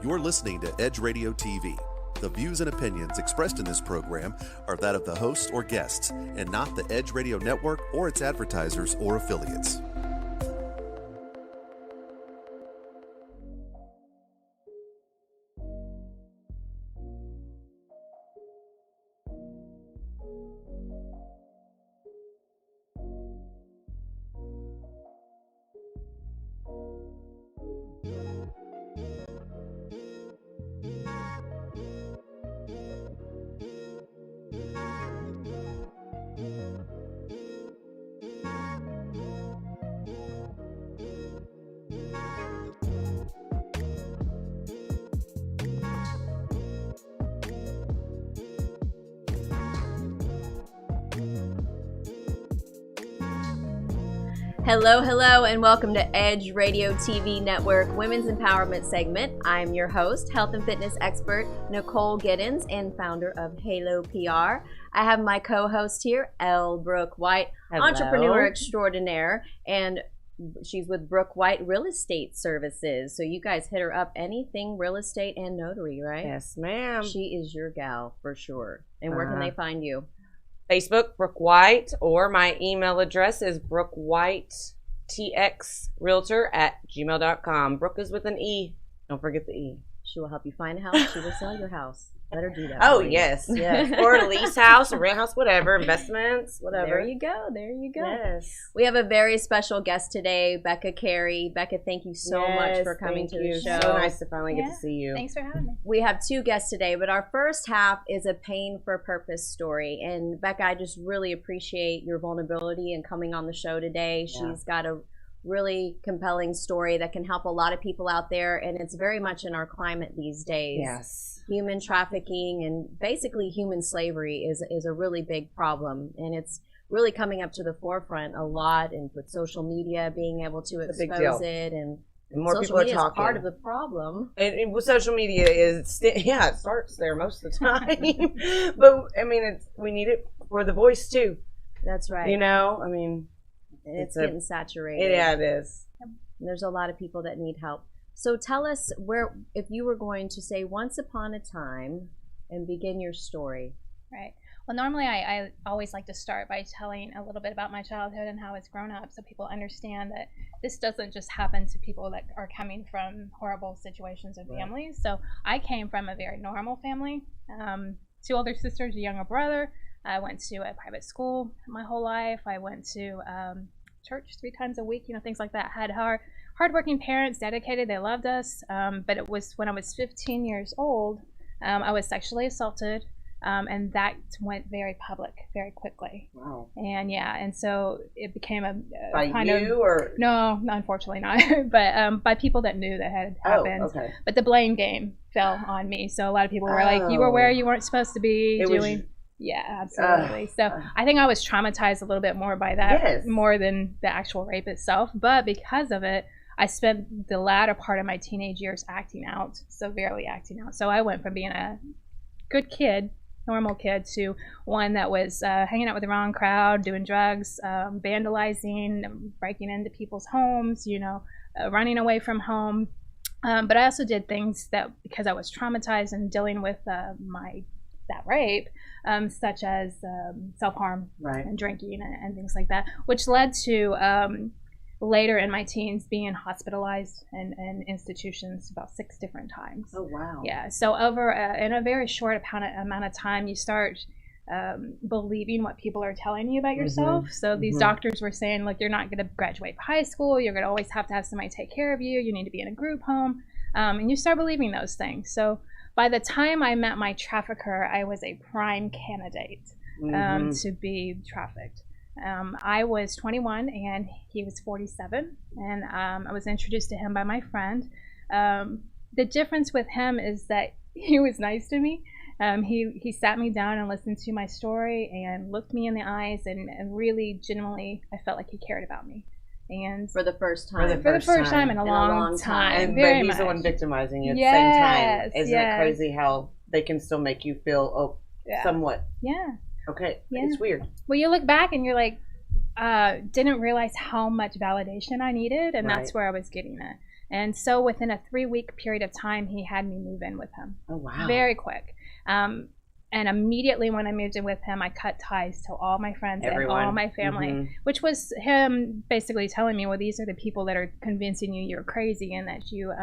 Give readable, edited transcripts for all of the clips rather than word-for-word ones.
You're listening to Edge Radio TV. The views and opinions expressed in this program are that of the host or guests, and not the Edge Radio Network or its advertisers or affiliates. Hello, and welcome to Edge Radio TV Network Women's Empowerment segment. I'm your host, health and fitness expert Nicole Giddens, and founder of Halo PR. I have my co-host here, Elle Brooke White, Hello. Entrepreneur extraordinaire, and she's with Brooke White Real Estate Services. So you guys hit her up, anything real estate and notary, right? Yes, ma'am. She is your gal for sure. And where can they find you? Facebook, Brooke White, or my email address is brookwhitetxrealtor@gmail.com. Brooke is with an E. Don't forget the E. She will help you find a house. She will sell your house. Let her do that. Oh, yes. Or a lease house, a rent house, whatever, investments, whatever. There you go. Yes. We have a very special guest today, Becca Carey. Becca, thank you so much for coming to the show. So nice to finally get to see you. Thanks for having me. We have two guests today, but our first half is a pain for purpose story. And Becca, I just really appreciate your vulnerability and coming on the show today. She's got a really compelling story that can help a lot of people out there, and it's very much in our climate these days. Yes. Human trafficking and basically human slavery is a really big problem, and it's really coming up to the forefront a lot, and with social media being able to expose it, and more social people are media talking. is part of the problem. And with social media it starts there most of the time. But I mean, we need it for the voice too. That's right. You know, I mean, it's getting saturated. Yeah, it is. There's a lot of people that need help. So tell us where, if you were going to say once upon a time and begin your story. Right. Well, normally I always like to start by telling a little bit about my childhood and how it's grown up, so people understand that this doesn't just happen to people that are coming from horrible situations and families. So I came from a very normal family. 2 older sisters, a younger brother. I went to a private school my whole life. I went to church 3 times a week, things like that. Had hardworking parents, dedicated. They loved us. But it was when I was 15 years old, I was sexually assaulted, and that went very public very quickly. Wow. And so it became a by kind you of, or no, unfortunately not, but by people that knew that had happened. Okay. But the blame game fell on me. So a lot of people were like, "You were where you weren't supposed to be doing." Yeah, absolutely. So I think I was traumatized a little bit more by that, more than the actual rape itself. But because of it, I spent the latter part of my teenage years acting out, severely acting out. So I went from being a good kid, normal kid, to one that was hanging out with the wrong crowd, doing drugs, vandalizing, breaking into people's homes, running away from home. But I also did things that, because I was traumatized and dealing with that rape, such as self-harm and drinking and things like that, which led to later in my teens being hospitalized in institutions about 6 different times. Oh, wow. Yeah. So over in a very short amount of time, you start believing what people are telling you about yourself. So these doctors were saying, look, you're not going to graduate high school. You're going to always have to have somebody take care of you. You need to be in a group home. And you start believing those things. So by the time I met my trafficker, I was a prime candidate to be trafficked. I was 21 and he was 47, and I was introduced to him by my friend. The difference with him is that he was nice to me. He sat me down and listened to my story and looked me in the eyes, and really genuinely I felt like he cared about me. And for the first time. For the first time in a long time. But he's the one victimizing you at the same time. Isn't it crazy how they can still make you feel somewhat? Yeah. Okay. Yeah. It's weird. Well, you look back and you're like, didn't realize how much validation I needed, and that's where I was getting it. And so within a 3-week period of time, he had me move in with him. Oh, wow. Very quick. And immediately when I moved in with him, I cut ties to all my friends and all my family, which was him basically telling me, well, these are the people that are convincing you you're crazy and that you...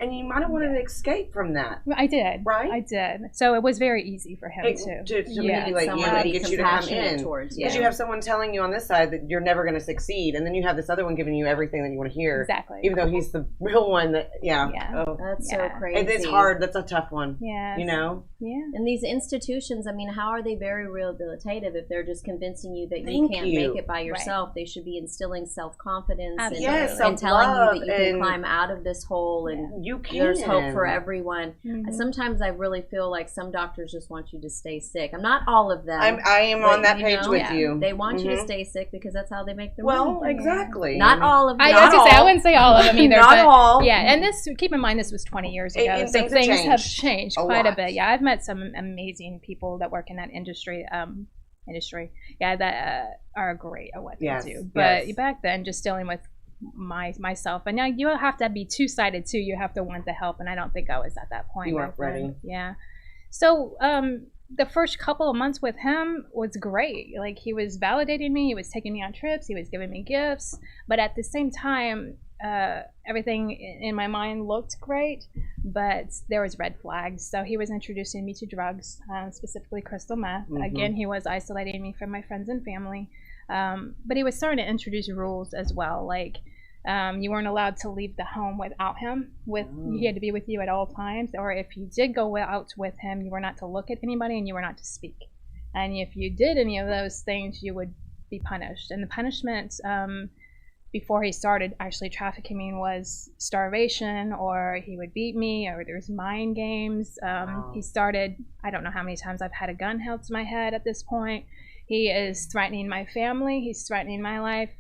and you might have wanted to escape from that. I did. Right? I did. So it was very easy for him to manipulate you and get you to come in. Because you have someone telling you on this side that you're never going to succeed, and then you have this other one giving you everything that you want to hear. Exactly. Even though he's the real one that, Oh, that's so crazy. It's hard. That's a tough one. Yeah. You know? Yeah. And these institutions, I mean, how are they very rehabilitative if they're just convincing you that you can't make it by yourself? Right. They should be instilling self-confidence and telling you that you can climb out of this hole and there's hope for everyone. Sometimes I really feel like some doctors just want you to stay sick. I'm not all of them. I am on that page with you. They want you to stay sick because that's how they make their money. Well, exactly. Not all of them. I wouldn't say all of them either. Not all. Yeah, and keep in mind this was 20 years ago, so things have changed quite a bit. Yeah, I've met some amazing people that work in that industry. That are great at what they do. But back then, just dealing with myself, and now you have to be two-sided too. You have to want the help, and I don't think I was at that point. You weren't ready. Yeah. So the first couple of months with him was great. Like, he was validating me, he was taking me on trips, he was giving me gifts, but at the same time, everything in my mind looked great, but there was red flags. So he was introducing me to drugs, specifically crystal meth. Again, he was isolating me from my friends and family, but he was starting to introduce rules as well, like you weren't allowed to leave the home without him. He had to be with you at all times, or if you did go out with him, you were not to look at anybody and you were not to speak. And if you did any of those things, you would be punished. And the punishment before he started actually trafficking me was starvation, or he would beat me, or there's mind games. He started, I don't know how many times I've had a gun held to my head at this point. He is threatening my family. He's threatening my life.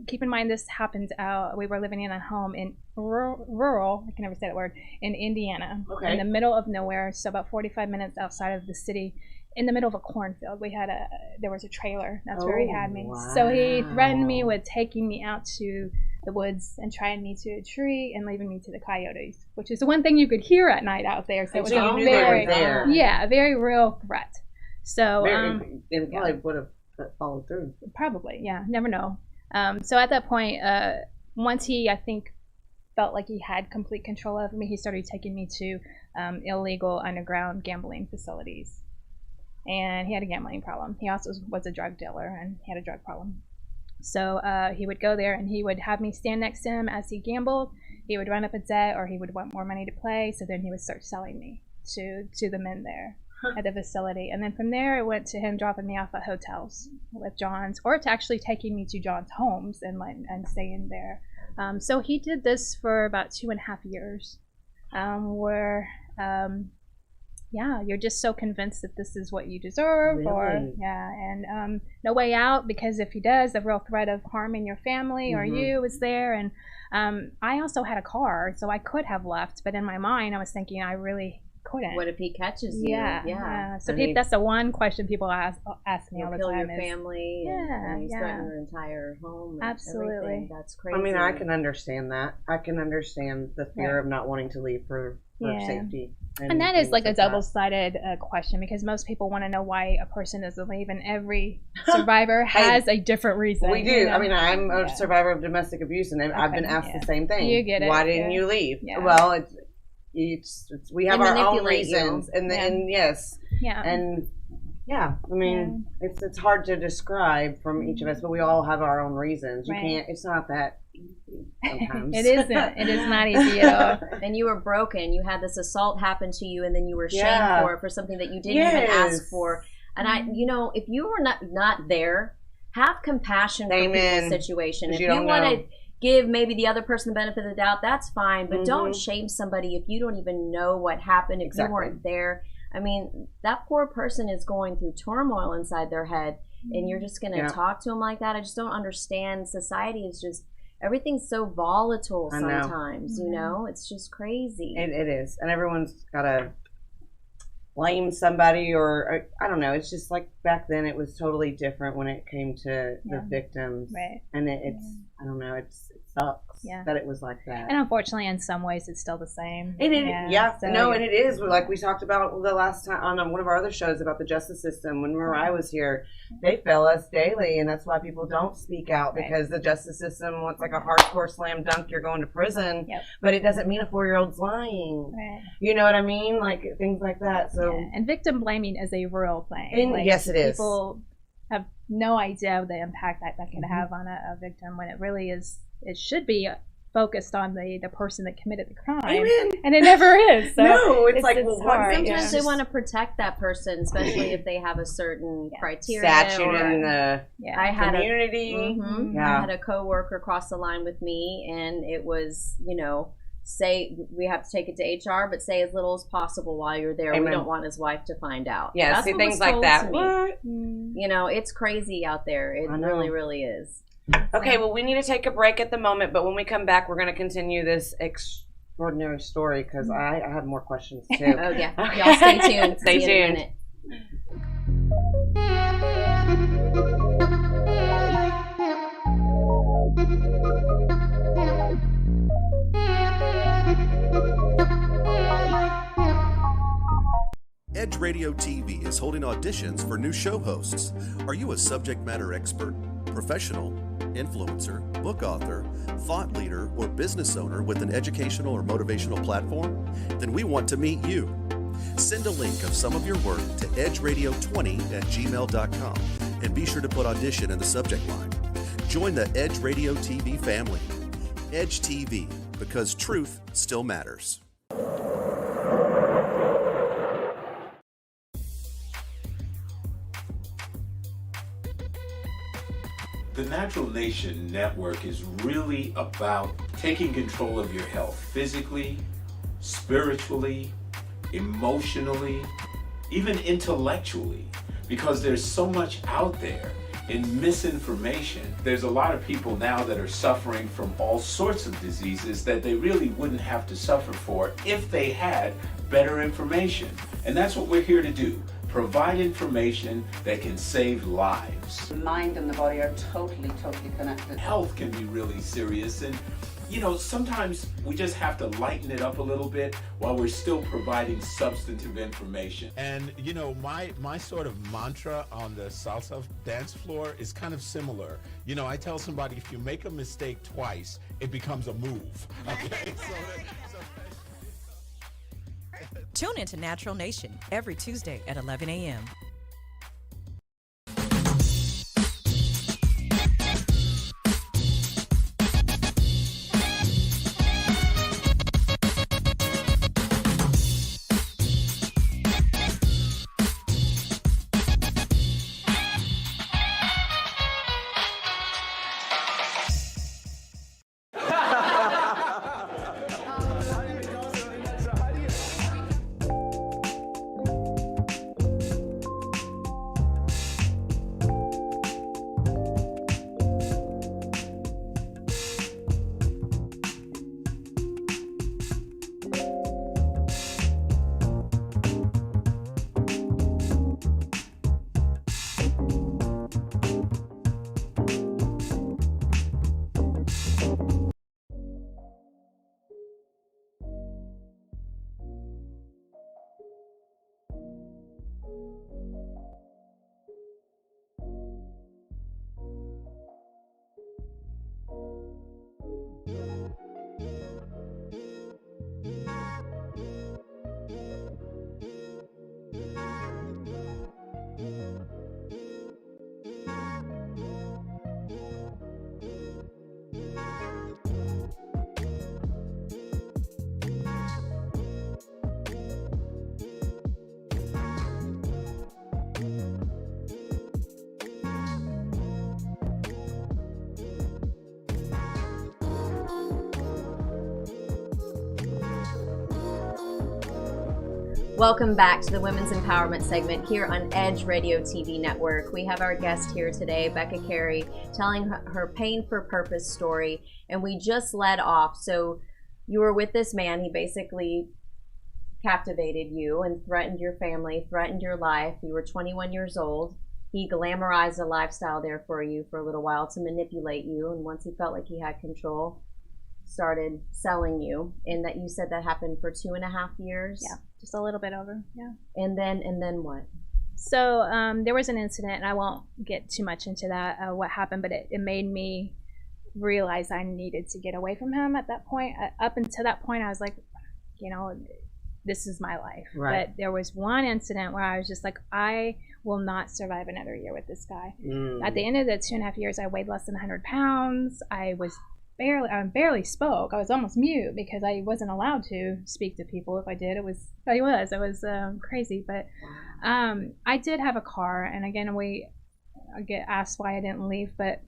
Keep in mind, this happened we were living in a home in rural, I can never say that word, in Indiana, in the middle of nowhere, so about 45 minutes outside of the city, in the middle of a cornfield. There was a trailer. That's where he had me. Wow. So he threatened me with taking me out to the woods and tying me to a tree and leaving me to the coyotes, which is the one thing you could hear at night out there. So it was a very real threat. So it probably would have followed through. Probably, yeah. Never know. So at that point, once he, I think, felt like he had complete control over me, he started taking me to illegal underground gambling facilities. And he had a gambling problem. He also was a drug dealer, and he had a drug problem. So he would go there, and he would have me stand next to him as he gambled. He would run up a debt, or he would want more money to play. So then he would start selling me to the men there at the facility. And then from there, it went to him dropping me off at hotels with John's, or to actually taking me to John's homes and staying there. So he did this for about 2.5 years, where you're just so convinced that this is what you deserve. Really? And no way out, because if he does, the real threat of harming your family or you is there. And I also had a car, so I could have left, but in my mind I was thinking I really couldn't. What if he catches you? So that's the one question people ask me all the time. Kill your family and threaten your entire home. Absolutely. Everything. That's crazy. I mean, I can understand that. I can understand the fear of not wanting to leave for safety. And that is like a double-sided question, because most people want to know why a person doesn't leave, and every survivor has a different reason. We do. You know? I mean, I'm a survivor of domestic abuse, and I've been asked the same thing. You get it. Why didn't you leave? Well, we have our own reasons, and I mean, it's hard to describe from each of us, but we all have our own reasons. You can't. It's not that easy sometimes. It isn't. It is not easy at all. And you were broken. You had this assault happen to you, and then you were shamed for it, for something that you didn't even ask for. And if you were not there, have compassion for people's situation. If you want to give maybe the other person the benefit of the doubt, that's fine, but don't shame somebody if you don't even know what happened, if you weren't there. I mean, that poor person is going through turmoil inside their head, and you're just going to talk to them like that. I just don't understand. Society is just, everything's so volatile sometimes, you know? It's just crazy. It is. And everyone's got to blame somebody, or I don't know. It's just like back then it was totally different when it came to the victims. Right. And it's, I don't know, it sucks that it was like that. And unfortunately, in some ways, it's still the same. And it is. Like we talked about the last time on one of our other shows about the justice system. When Mariah was here, they fail us daily, and that's why people don't speak out, because the justice system wants like a hardcore slam dunk, you're going to prison, but it doesn't mean a 4-year-old's lying. Right. You know what I mean? Like things like that. So and victim blaming is a real thing. Like, yes, it is. People have no idea the impact that can have on a victim, when it really is. It should be focused on the person that committed the crime. Amen. And it never is. So no, it's like, well, hard. Sometimes they want to protect that person, especially if they have a certain criteria. Statute in the community. I had a coworker cross the line with me, and it was, say we have to take it to HR, but say as little as possible while you're there. Amen. We don't want his wife to find out. Yeah, that's see things like that. What? It's crazy out there. It really, really is. Okay, well, we need to take a break at the moment, but when we come back, we're going to continue this extraordinary story, because I have more questions too. Oh yeah, y'all stay tuned. Stay tuned. Edge Radio TV is holding auditions for new show hosts. Are you a subject matter expert, professional, influencer, book author, thought leader, or business owner with an educational or motivational platform? Then we want to meet you. Send a link of some of your work to edgeradio20@gmail.com and be sure to put audition in the subject line. Join the Edge Radio TV family. Edge TV, because truth still matters. The Natural Nation Network is really about taking control of your health physically, spiritually, emotionally, even intellectually, because there's so much out there in misinformation. There's a lot of people now that are suffering from all sorts of diseases that they really wouldn't have to suffer for if they had better information. And that's what we're here to do. Provide information that can save lives. The mind and the body are totally connected. Health can be really serious, and sometimes we just have to lighten it up a little bit while we're still providing substantive information. And my sort of mantra on the salsa dance floor is kind of similar. I tell somebody, if you make a mistake twice, it becomes a move. Okay. Tune into Natural Nation every Tuesday at 11 a.m. Welcome back to the Women's Empowerment segment here on Edge Radio TV Network. We have our guest here today, Becca Carey, telling her pain for purpose story. And we just led off. So you were with this man. He basically captivated you and threatened your family, threatened your life. You were 21 years old. he glamorized a lifestyle there for you for a little while to manipulate you, and once he felt like he had control, started selling you. And that you said that happened for 2.5 years. Yeah, just a little bit over. Yeah. And then what? So there was an incident, and I won't get too much into that, what happened, but it made me realize I needed to get away from him at that point. Up until that point, I was like, you know, this is my life. Right. But there was one incident where I was just like, I will not survive another year with this guy. At the end of the 2.5 years, I weighed less than 100 pounds. I barely spoke. I was almost mute because I wasn't allowed to speak to people. If I did, it was crazy. But I did have a car, and again, I get asked why I didn't leave, but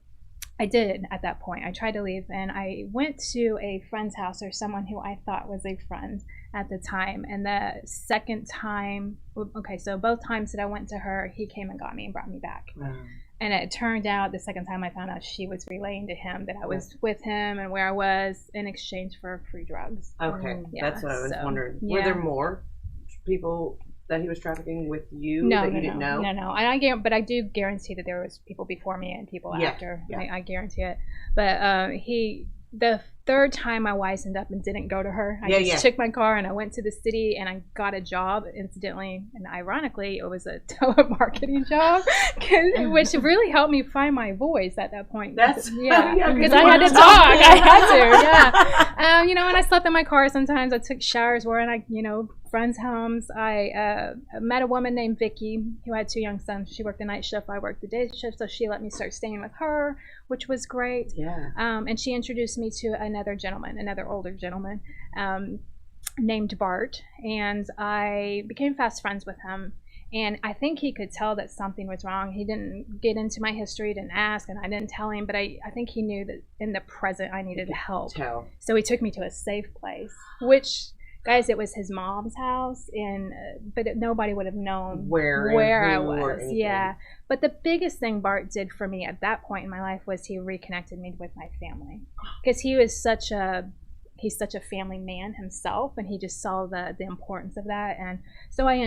I did at that point. I tried to leave, and I went to a friend's house, or someone who I thought was a friend at the time. And the second time, okay, so both times that I went to her, he came and got me and brought me back. Wow. And it turned out the second time I found out she was relaying to him that I was with him and where I was in exchange for free drugs. Okay, yeah, that's what I was wondering. Yeah. Were there more people that he was trafficking with you you didn't know? No. But I do guarantee that there was people before me and people after. Yeah. I guarantee it. But the third time I wisened up and didn't go to her. I just took my car and I went to the city and I got a job, incidentally and ironically. It was a telemarketing job, which really helped me find my voice at that point. Because I had to talk. I had to, and I slept in my car sometimes. I took showers wearing, friends' homes. I met a woman named Vicky who had 2 young sons. She worked the night shift. I worked the day shift, so she let me start staying with her, which was great. Yeah. And she introduced me to another older gentleman named Bart, and I became fast friends with him. And I think he could tell that something was wrong. He didn't get into my history, didn't ask, and I didn't tell him, but I think he knew that in the present I needed help. So he took me to a safe place, which... Guys, it was his mom's house, but nobody would have known where I was. Yeah, but the biggest thing Bart did for me at that point in my life was he reconnected me with my family, because he's such a family man himself, and he just saw the importance of that. And so I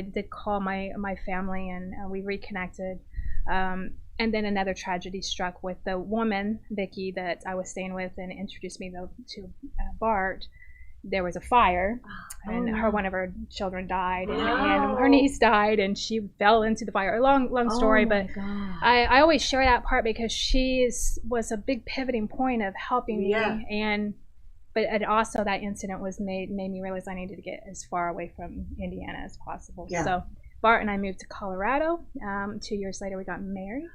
did call my family, and we reconnected. And then another tragedy struck with the woman, Vicky, that I was staying with and introduced me to Bart. There was a fire, and one of her children died, and her niece died, and she fell into the fire. Long story, but I always share that part because she was a big pivoting point of helping me, but also that incident made me realize I needed to get as far away from Indiana as possible. Yeah. So Bart and I moved to Colorado. 2 years later, we got married.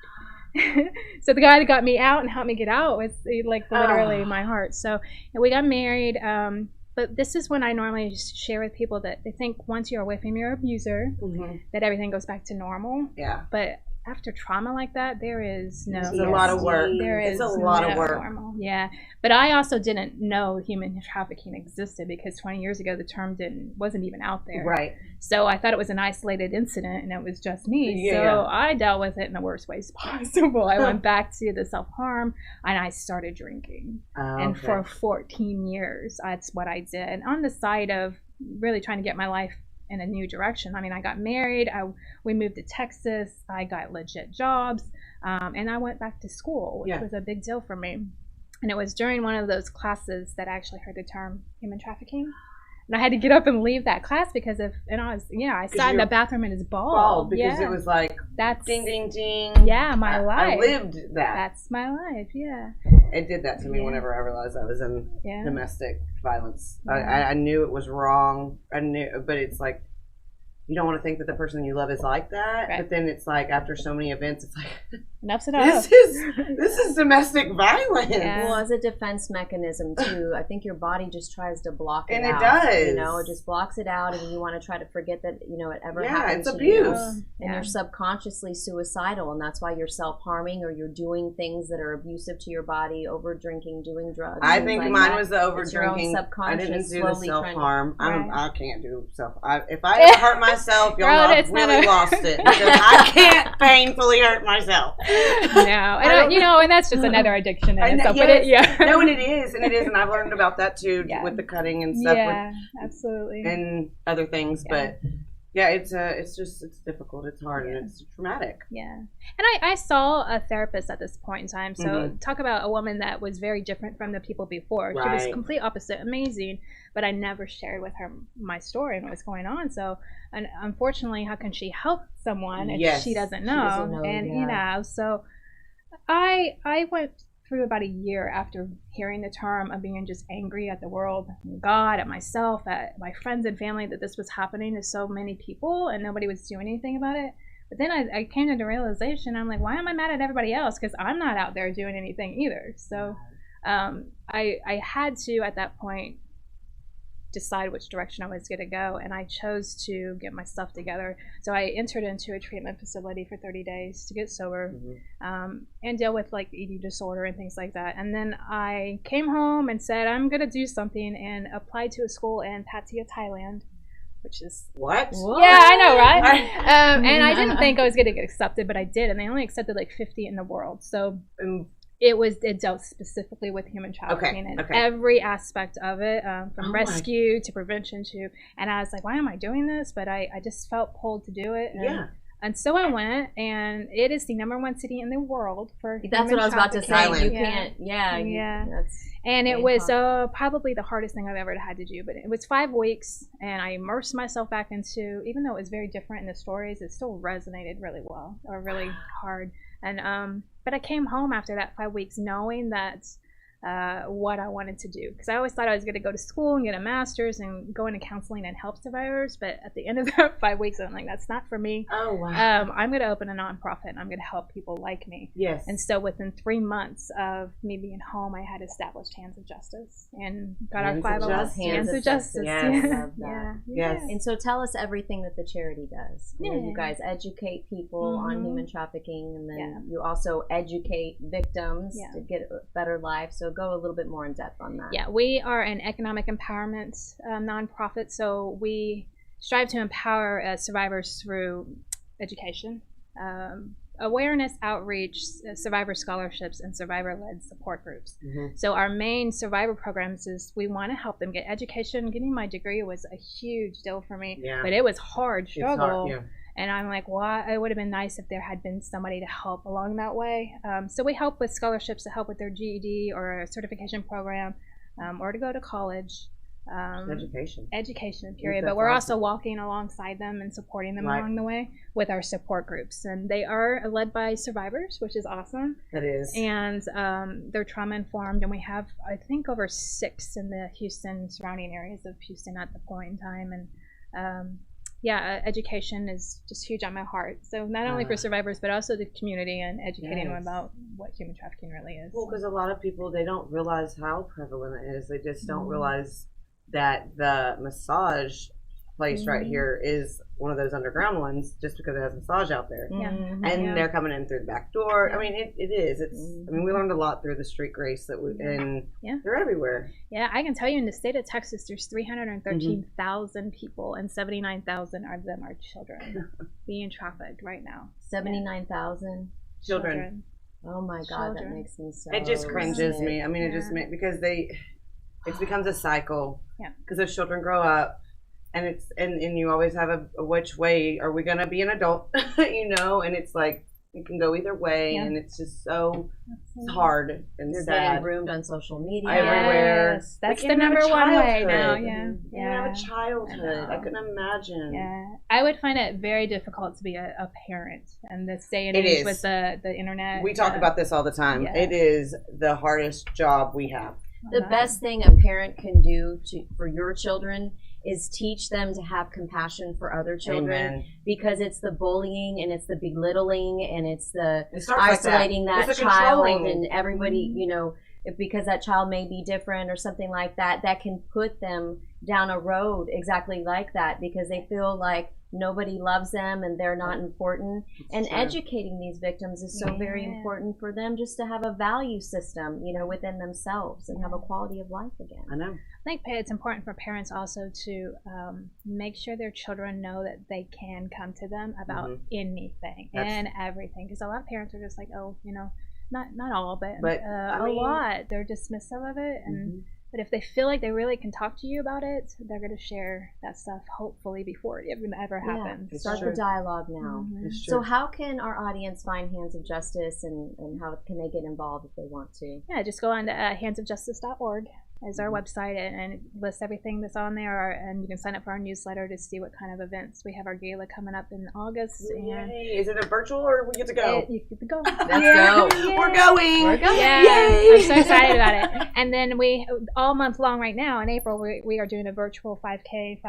So the guy that got me out and helped me get out was literally my heart. So we got married. But this is when I normally share with people that they think once you're away from your abuser, that everything goes back to normal. Yeah. But after trauma like that, there is no... It's a lot of work. It's a lot of work. Normal. Yeah. But I also didn't know human trafficking existed because 20 years ago, the term wasn't even out there. Right. So I thought it was an isolated incident and it was just me. So I dealt with it in the worst ways possible. I went back to the self-harm and I started drinking. And for 14 years, that's what I did. On the side of really trying to get my life in a new direction. I mean, I got married, we moved to Texas, I got legit jobs, and I went back to school, which was a big deal for me. And it was during one of those classes that I actually heard the term human trafficking. And I had to get up and leave that class because I sat in the bathroom and it's bald. Because it was like, that's ding, ding, ding. Yeah, my life. I lived that. That's my life, yeah. It did that to me whenever I realized I was in domestic violence. I knew it was wrong. But it's like, you don't want to think that the person you love is like that. Right. But then it's like, after so many events, it's like, enough's enough. This is domestic violence. Yeah. Well, as a defense mechanism too, I think your body just tries to block it out. And it does. It just blocks it out, and you want to try to forget that it ever happened it's to abuse. you. And you're subconsciously suicidal, and that's why you're self-harming or you're doing things that are abusive to your body, over drinking, doing drugs. I think mine was the over drinking. I didn't do the self-harm. I can't do self. If I ever hurt myself, y'all know I've really lost it, because I can't painfully hurt myself. No, and that's just another addiction in itself. No, and it is, and I've learned about that too with the cutting and stuff. Absolutely. And other things, but Yeah, it's difficult. It's hard and it's traumatic. Yeah, and I saw a therapist at this point in time. So talk about a woman that was very different from the people before. Right. She was complete opposite, amazing, but I never shared with her my story and what was going on. So, and unfortunately, how can she help someone if she doesn't know? And you know, so I went through about a year after hearing the term of being just angry at the world, God, at myself, at my friends and family, that this was happening to so many people and nobody was doing anything about it. But then I came to the realization, I'm like, why am I mad at everybody else? Because I'm not out there doing anything either. So I had to, at that point, decide which direction I was going to go, and I chose to get my stuff together. So I entered into a treatment facility for 30 days to get sober and deal with like eating disorder and things like that. And then I came home and said, I'm going to do something, and applied to a school in Pattaya, Thailand, which is what? Yeah, I know, right? And I didn't think I was going to get accepted, but I did, and they only accepted like 50 in the world. So it dealt specifically with human trafficking and every aspect of it, from rescue to prevention to, and I was like, why am I doing this? But I just felt pulled to do it. And so I went, and it is the #1 city in the world for That's what I was about to say. You can't, and it was probably the hardest thing I've ever had to do. But it was 5 weeks, and I immersed myself back into, even though it was very different in the stories, it still resonated really well, or really hard. And but I came home after that 5 weeks knowing that what I wanted to do, because I always thought I was going to go to school and get a master's and go into counseling and help survivors. But at the end of the 5 weeks, I'm like, that's not for me. Oh wow! I'm going to open a nonprofit, and I'm going to help people like me. Yes. And so within 3 months of me being home, I had established Hands of Justice and got our 501 Hands of Justice. Yes. Yes. And so tell us everything that the charity does. You guys educate people on human trafficking, and then you also educate victims to get a better life. So go a little bit more in depth on that. Yeah, we are an economic empowerment nonprofit, so we strive to empower survivors through education, awareness, outreach, survivor scholarships, and survivor-led support groups. So our main survivor programs is we want to help them get education. Getting my degree was a huge deal for me, but it was hard struggle. And I'm like, well, it would have been nice if there had been somebody to help along that way. So we help with scholarships to help with their GED or a certification program, or to go to college. Education, period. But we're also walking alongside them and supporting them along the way with our support groups. And they are led by survivors, which is awesome. That is. And they're trauma informed. And we have, I think, over 6 in the Houston, surrounding areas of Houston at the point in time. And education is just huge on my heart. So not only for survivors, but also the community, and educating them about what human trafficking really is. Well, because a lot of people, they don't realize how prevalent it is. They just don't realize that the massage place right here is one of those underground ones, just because it has massage out there. And they're coming in through the back door. I mean, it is. It's. I mean, we learned a lot through the street grace that and they're everywhere. Yeah, I can tell you in the state of Texas, there's 313,000 people, and 79,000 of them are children being trafficked right now. 79,000 children. Oh my God, that makes me so. It just cringes me. I mean, it just makes, because it becomes a cycle. Because those children grow up. And it's and you always have a which way are we gonna be an adult, and it's like it can go either way, and it's just so hard and they're sad. getting groomed on social media everywhere. That's the #1 way now. You have a childhood. I couldn't imagine. I would find it very difficult to be a parent in this day and age with the internet. We talk about this all the time. It is the hardest job we have. The best thing a parent can do for your children is teach them to have compassion for other children. Because it's the bullying and it's the belittling and it's the isolating that child and everybody, because that child may be different or something like that, that can put them down a road exactly like that, because they feel like nobody loves them and they're not important. And educating these victims is so very important for them, just to have a value system, within themselves and have a quality of life again. I know. I think it's important for parents also to make sure their children know that they can come to them about anything and everything. Because a lot of parents are just like, not all, but a lot. They're dismissive of it, and But if they feel like they really can talk to you about it, they're going to share that stuff hopefully before it even ever happens. Start the dialogue now. So how can our audience find Hands of Justice, and how can they get involved if they want to? Yeah, just go on to handsofjustice.org is our website, and it lists everything that's on there, and you can sign up for our newsletter to see what kind of events. We have our gala coming up in August. And is it a virtual or we get to go? You get to go. Let's go. Yay. We're going. Yeah, Yay. I'm so excited about it. And then we, all month long right now, in April, we are doing a virtual 5K,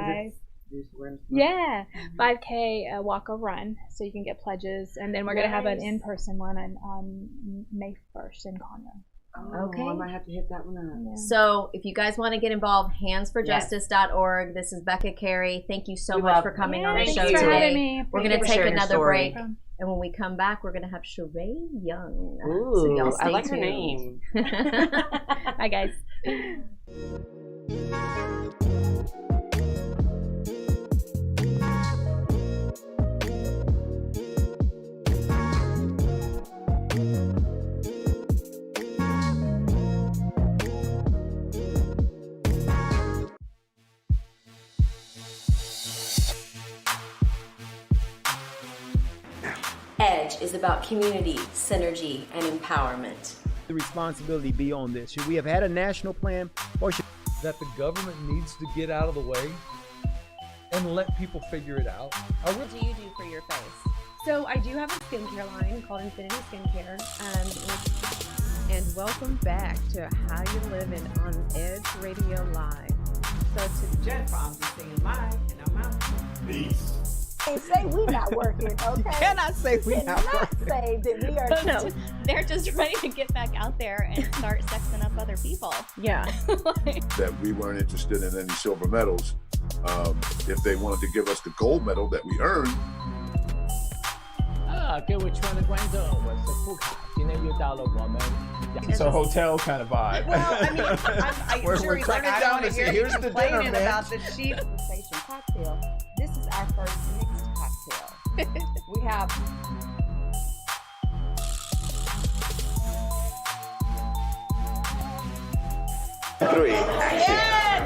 5K walk or run, so you can get pledges. And then we're going to have an in-person one on May 1st in Conroe. Okay. I might have to hit that one up. Yeah. So if you guys want to get involved, handsforjustice.org. This is Becca Carey. Thank you so much for coming on the show today. We're going to take another break. And when we come back, we're going to have Sheree Young. Ooh, so y'all stay I like tuned. her name. Bye, guys. EDGE is about community, synergy, and empowerment. The responsibility be on this? Should we have had a national plan, or should that the government needs to get out of the way and let people figure it out? What do you do for your face? So I do have a skincare line called Infinity Skincare. And welcome back to How You Living on Edge Radio Live. So to Jennifer, I'm just saying live and I'm out. Peace. Can't say we not working, okay? You cannot say we not working. Say that we are. No, they're just ready to get back out there and start sexing up other people. Yeah. That we weren't interested in any silver medals. If they wanted to give us the gold medal that we earned. 各位亲爱的观众，我是富卡，今天又到了我们 It's a hotel kind of vibe. Well, I mean, we're sure he's like, turning I down don't to hear say, here's you the dinner, complaining man. about the cheap sensation cocktail. This is our first mixed cocktail. We have. Three. Yes!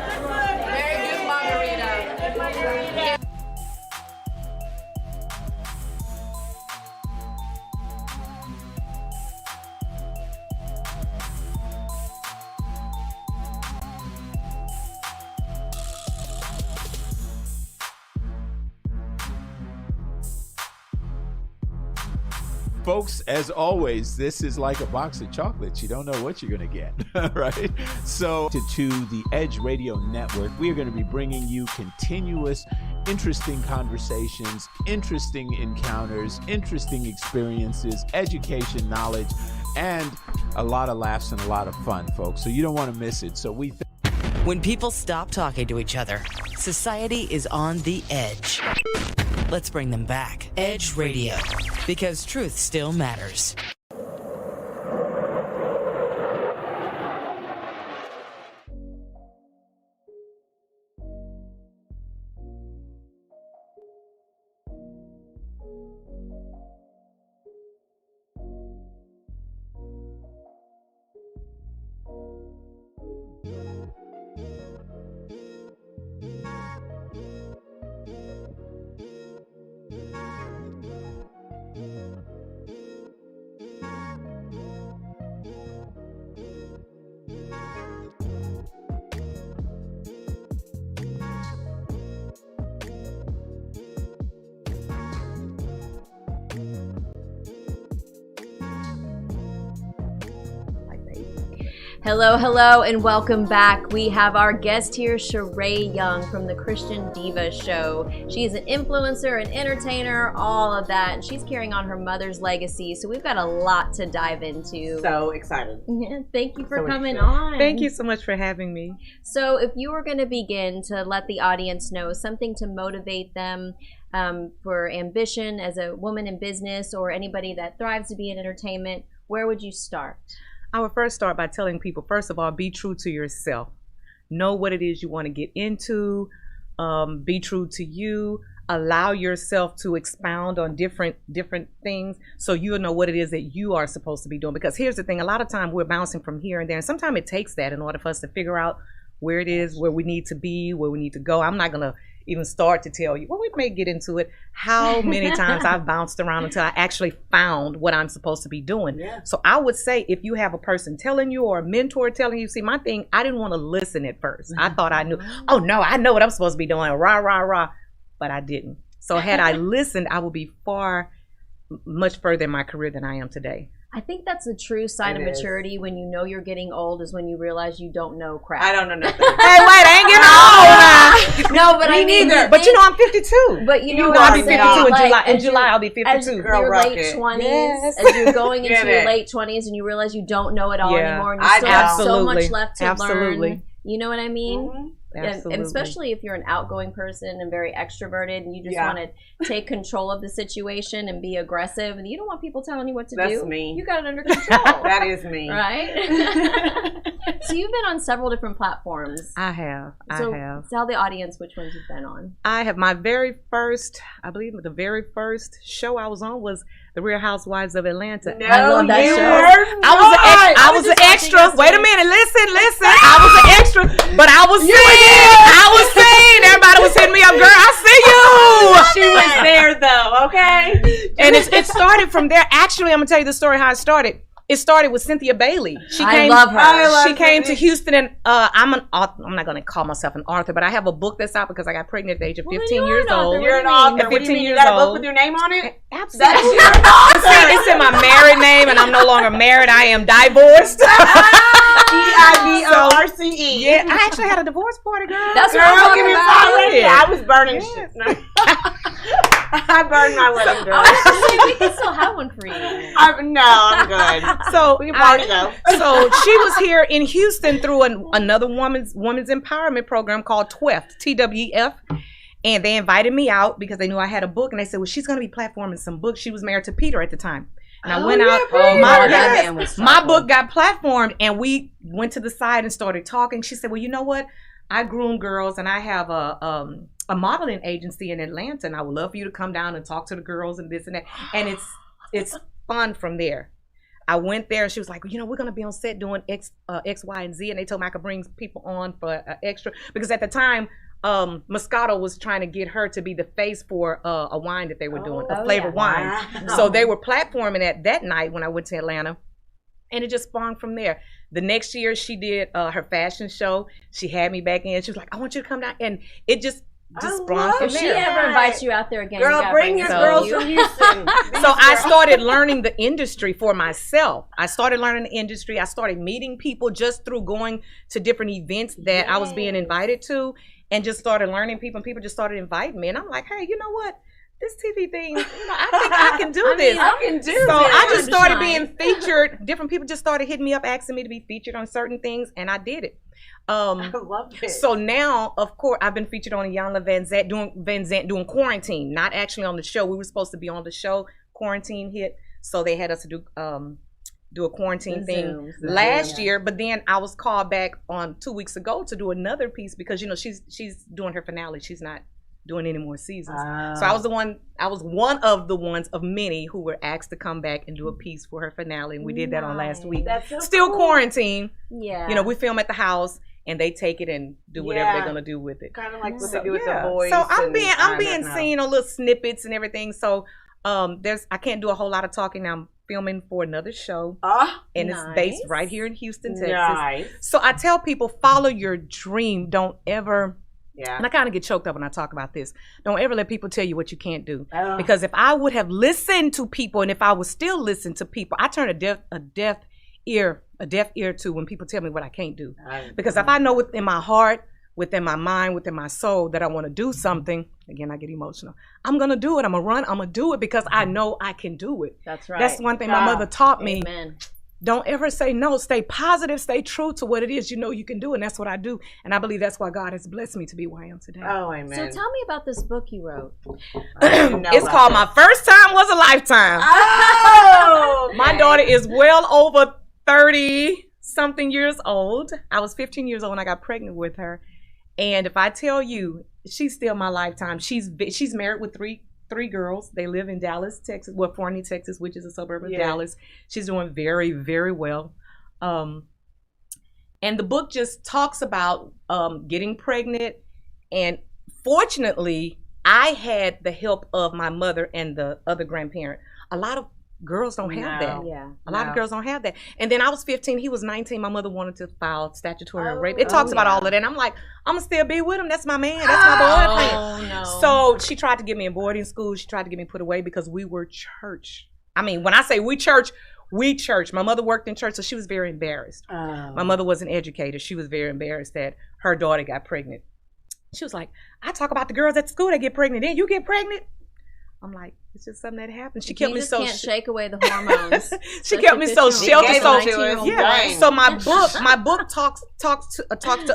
Very good margarita. Good margarita. Folks, as always, this is like a box of chocolates. You don't know what you're going to get, right? So to the Edge Radio Network, we are going to be bringing you continuous, interesting conversations, interesting encounters, interesting experiences, education, knowledge, and a lot of laughs and a lot of fun, folks. So you don't want to miss it. So we When people stop talking to each other, society is on the edge. Let's bring them back. Edge Radio, because truth still matters. Hello, hello, and welcome back. We have our guest here, Sheree Young from the Christian Diva Show. She is an influencer, an entertainer, all of that. And she's carrying on her mother's legacy, so we've got a lot to dive into. So excited. Yeah, thank you for coming on. Thank you so much for having me. So if you were going to begin to let the audience know something to motivate them for ambition as a woman in business or anybody that thrives to be in entertainment, where would you start? I would first start by telling people, first of all, be true to yourself. Know what it is you want to get into. Be true to you. allow yourself to expound on different things so you'll know what it is that you are supposed to be doing. Because here's the thing, a lot of time we're bouncing from here and there, and sometimes it takes that in order for us to figure out where it is, where we need to be, where we need to go. I'm not gonna even start to tell you, well, we may get into it, how many times I've bounced around until I actually found what I'm supposed to be doing. Yeah. So I would say if you have a person telling you or a mentor telling you, see, my thing, I didn't want to listen at first. I thought I knew, oh no, I know what I'm supposed to be doing, rah, rah, rah, but I didn't. So had I listened, I would be much further in my career than I am today. I think that's the true sign of maturity when you know you're getting old is when you realize you don't know crap. I don't know nothing. Hey, wait, I ain't getting old. No, but Me I mean, neither. But you know, I'm 52. But you know I'll be 52 in July. In July, I'll be 52. As your late 20s, as you're going into your late 20s, and you realize you don't know it all anymore, and you still have so much left to learn. You know what I mean? Mm-hmm. And especially if you're an outgoing person and very extroverted and you just want to take control of the situation and be aggressive and you don't want people telling you what to do. That's me. You got it under control. That is me. Right? So you've been on several different platforms. I have. Tell the audience which ones you've been on. I have. My very first, I believe the very first show I was on was The Real Housewives of Atlanta. No, I love that show. I was an extra. Wait a minute. Listen. I was an extra, but I was singing. Everybody was hitting me up. Girl, I see you. She was there though. Okay. And it started from there. Actually, I'm gonna tell you the story how it started. It started with Cynthia Bailey. I love her. She came to Houston, and I'm an author. I'm not going to call myself an author, but I have a book that's out because I got pregnant at the age of 15 years old. You're an author. At 15 years you got a book old. with your name on it? Absolutely. It's in my married name, and I'm no longer married. I am divorced. DIVORCE. Yeah, I actually had a divorce party, girl. That's what I'm talking about. I was burning shit. No. I burned my wedding dress. I was going to say, we can still have one for you. No, I'm good. So we can party though. So she was here in Houston through another women's empowerment program called TWEF, TWEF. And they invited me out because they knew I had a book. And they said, well, she's going to be platforming some books. She was married to Peter at the time. And I went out. My book got platformed, and we went to the side and started talking. She said, well, you know what? I groom girls, and I have a modeling agency in Atlanta, and I would love for you to come down and talk to the girls and this and that. And it's fun from there. I went there, and she was like, well, you know, we're going to be on set doing X, Y, and Z. And they told me I could bring people on for extra. Because at the time, Moscato was trying to get her to be the face for a wine that they were doing, a flavored wine. Wow. So they were platforming that night when I went to Atlanta. And it just spawned from there. The next year, she did her fashion show. She had me back in. She was like, I want you to come down. And it just spawned from there. If she ever invites you out there again, girl, bring your girls from Houston. So I started learning the industry for myself. I started learning the industry. I started meeting people just through going to different events that I was being invited to, and just started learning people. And people just started inviting me. And I'm like, hey, you know what? This TV thing, I think I can do this. I can do this. So I just started being featured. Different people just started hitting me up, asking me to be featured on certain things, and I did it. I love it. So now, of course, I've been featured on Iyanla Vanzant doing Quarantine, not actually on the show. We were supposed to be on the show. Quarantine hit, so they had us to do a quarantine thing last year. But then I was called back on 2 weeks ago to do another piece because, you know, she's doing her finale. She's not doing any more seasons. So I was one of the ones of many who were asked to come back and do a piece for her finale, and we did that on last week. That's so Still cool. Quarantine. Yeah. You know, we film at the house and they take it and do whatever they're gonna do with it. Kind of like what they do with the boys. So I'm being seen on little snippets and everything. So I can't do a whole lot of talking now. I'm filming for another show. And it's based right here in Houston, Texas. Nice. So I tell people, follow your dream. Don't ever and I kind of get choked up when I talk about this. Don't ever let people tell you what you can't do. Because if I would have listened to people, and if I would still listen to people, I turn a deaf ear to when people tell me what I can't do. Because if I know within my heart, within my mind, within my soul that I want to do something, again, I get emotional. I'm going to do it. I'm going to run. I'm going to do it because I know I can do it. That's right. That's one thing my mother taught me. Amen. Don't ever say no. Stay positive. Stay true to what it is you know you can do. And that's what I do. And I believe that's why God has blessed me to be where I am today. Oh, amen. So tell me about this book you wrote. It's called My First Time Was a Lifetime. Oh! Okay. My daughter is well over 30-something years old. I was 15 years old when I got pregnant with her. And if I tell you, she's still my lifetime. She's married with three girls. They live in Dallas, Texas. Well, Forney, Texas, which is a suburb of Dallas. She's doing very, very well. And the book just talks about getting pregnant. And fortunately, I had the help of my mother and the other grandparent. A lot of girls don't have that. A lot of girls don't have that. And then I was 15, he was 19. My mother wanted to file statutory rape. It talks about all of that. And I'm like, I'm going to still be with him. That's my man. That's my boyfriend. No. So she tried to get me in boarding school. She tried to get me put away because we were church. I mean, when I say we church. My mother worked in church, so she was very embarrassed. My mother was an educator. She was very embarrassed that her daughter got pregnant. She was like, I talk about the girls at school that get pregnant. Then you get pregnant? I'm like, it's just something that happens. She kept me so can't shake away the hormones. She kept me so sheltered. So my book talks to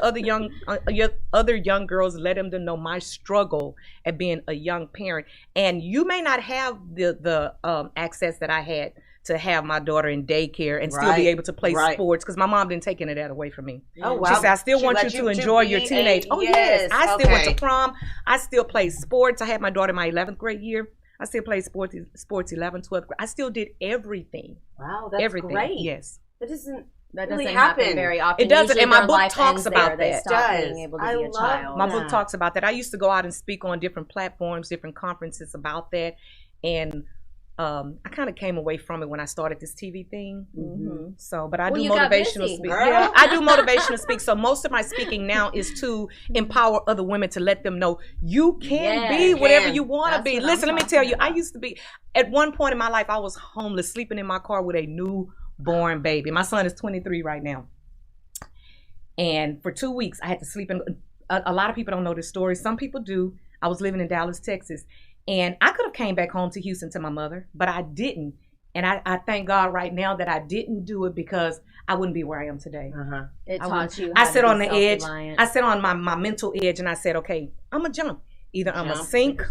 other young girls, let them to know my struggle at being a young parent. And you may not have the access that I had to have my daughter in daycare and still be able to play sports, because my mom didn't take any of that away from me. Oh, wow. She said, I still want you to enjoy your teenage. Yes. I still went to prom. I still played sports. I had my daughter in my 11th grade year. I still played sports 11th, 12th grade. I still did everything. Wow, that's great. Yes. That doesn't really happen very often. It doesn't, and my book talks about that. My book talks about that. I used to go out and speak on different platforms, different conferences about that, and I kind of came away from it when I started this TV thing. Mm-hmm. So, but I do motivational speak. Yeah, I do motivational speak. So most of my speaking now is to empower other women, to let them know you can be whatever you want to be. Listen, let me tell you, I used to be, at one point in my life, I was homeless, sleeping in my car with a newborn baby. My son is 23 right now. And for 2 weeks, I had to sleep in. A lot of people don't know this story. Some people do. I was living in Dallas, Texas. And I could have came back home to Houston to my mother, but I didn't. And I thank God right now that I didn't do it, because I wouldn't be where I am today. It taught you. I sat on the edge. I sat on my mental edge, and I said, okay, I'm going to jump. Either I'm going to sink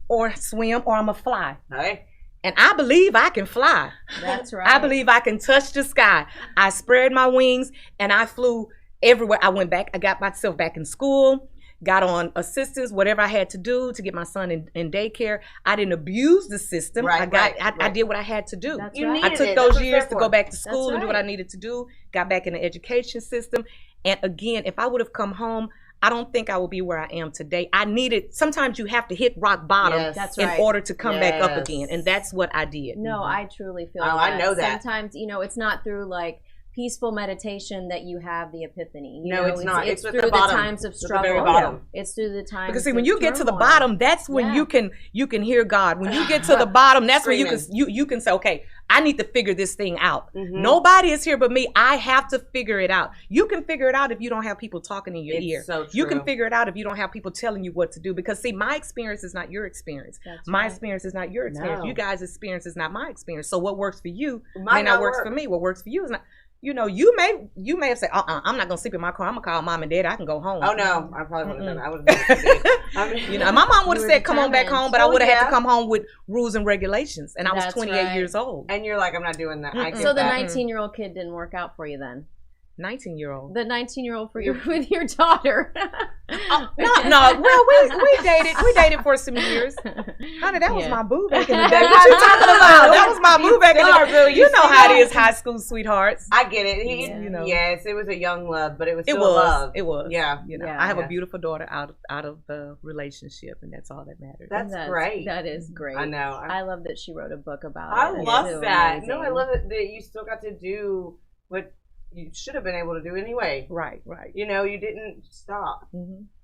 or swim, or I'm going to fly. Right. And I believe I can fly. That's right. I believe I can touch the sky. I spread my wings and I flew everywhere. I went back. I got myself back in school. Got on assistance, whatever I had to do to get my son in daycare. I didn't abuse the system. I did what I had to do. I took those years to go back to school and do what I needed to do. Got back in the education system. And again, if I would have come home, I don't think I would be where I am today. Sometimes you have to hit rock bottom in order to come back up again. And that's what I did. No, I truly feel that. I know that. Sometimes, it's not through like peaceful meditation that you have the epiphany. It's not. It's through the times of struggle. It's through the times. Because see, when you get to the bottom, that's when you can hear God. When you get to the bottom, that's when you can say, okay, I need to figure this thing out. Nobody is here but me. I have to figure it out. You can figure it out if you don't have people talking in your ear. So true. You can figure it out if you don't have people telling you what to do. Because see, my experience is not your experience. My experience is not your experience. You guys' experience is not my experience. So what works for you may not work for me. What works for you is not. You may have said, I'm not gonna sleep in my car. I'm gonna call mom and dad. I can go home. Oh no, I probably would have done that. I would have my mom would have said, come on back home, but I would have had to come home with rules and regulations, and I was 28 years old. And you're like, I'm not doing that. So the 19-year-old kid didn't work out for you then? 19-year-old. The 19-year-old with your daughter. No. Well, we dated for some years. Honey, that was my boo back in the day. What you talking about? That was my boo back in the day. You know how it is, high school sweethearts. I get it. Yes, it was a young love, but it was still love. It was. Yeah. I have a beautiful daughter out of the relationship, and that's all that matters. That's great. That is great. I know. I love that she wrote a book about it. I love that. Amazing. No, I love it that you still got to do what you should have been able to do anyway. Right. You didn't stop.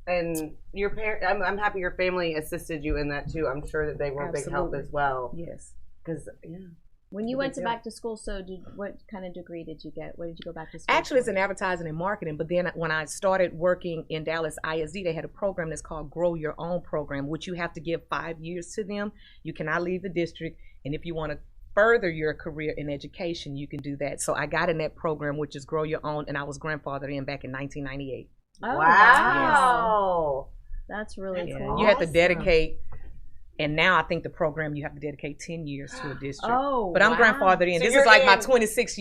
And your parents, I'm happy your family assisted you in that too. I'm sure that they were a big help as well. Yes. Because, when you went back to school, what kind of degree did you get? What did you go back to school Actually, it's in advertising and marketing. But then when I started working in Dallas ISD, they had a program that's called Grow Your Own Program, which you have to give 5 years to them. You cannot leave the district. And if you want to further your career in education, you can do that. So I got in that program, which is Grow Your Own, and I was grandfathered in back in 1998. Oh, wow. That's really cool. You have to dedicate, and now I think the program you have to dedicate 10 years to a district. Oh, but I'm grandfathered in. So this is like my 25th